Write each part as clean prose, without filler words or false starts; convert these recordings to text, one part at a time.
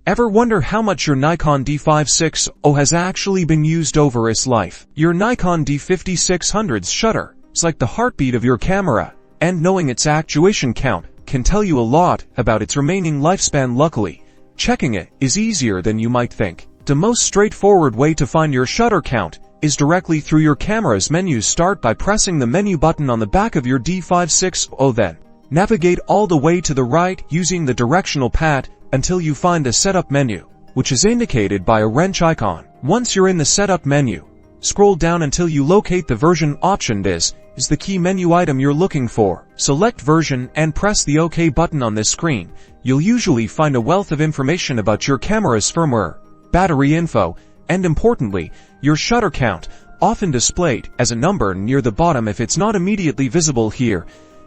Ever wonder how much your Nikon D5600 has actually been used over its life? Your Nikon D5600's shutter is like the heartbeat of your camera, and knowing its actuation count can tell you a lot about its remaining lifespan. Luckily, checking it is easier than you might think. The most straightforward way to find your shutter count is directly through your camera's menu. Start by pressing the menu button on the back of your D5600, then navigate all the way to the right using the directional pad until you find the setup menu, which is indicated by a wrench icon. Once you're in the setup menu, scroll down until you locate the version option. This is the key menu item you're looking for. Select version and press the OK button on this screen. You'll usually find a wealth of information about your camera's firmware, battery info, and importantly, your shutter count, often displayed as a number near the bottom if it's not immediately visible here.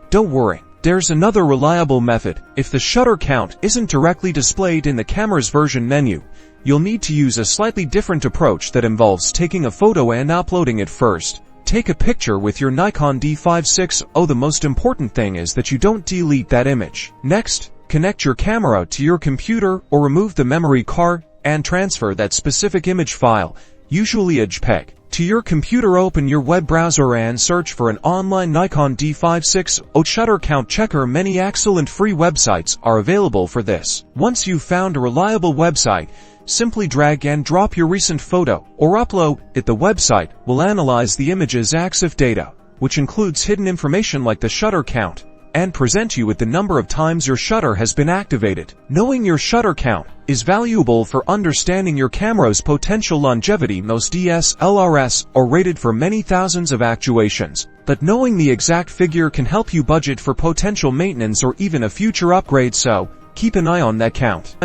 Don't worry, there's another reliable method. If the shutter count isn't directly displayed in the camera's version menu, you'll need to use a slightly different approach that involves taking a photo and uploading it first. Take a picture with your Nikon D5600. The most important thing is that you don't delete that image. Next, connect your camera to your computer or remove the memory card and transfer that specific image file, usually a JPEG, to your computer. Open your web browser and search for an online Nikon D5600 shutter count checker. Many excellent free websites are available for this. Once you've found a reliable website, simply drag and drop your recent photo or upload it. The website will analyze the image's EXIF data, which includes hidden information like the shutter count, and present you with the number of times your shutter has been activated. Knowing your shutter count is valuable for understanding your camera's potential longevity. Most DSLRs are rated for many thousands of actuations, but knowing the exact figure can help you budget for potential maintenance or even a future upgrade, so keep an eye on that count.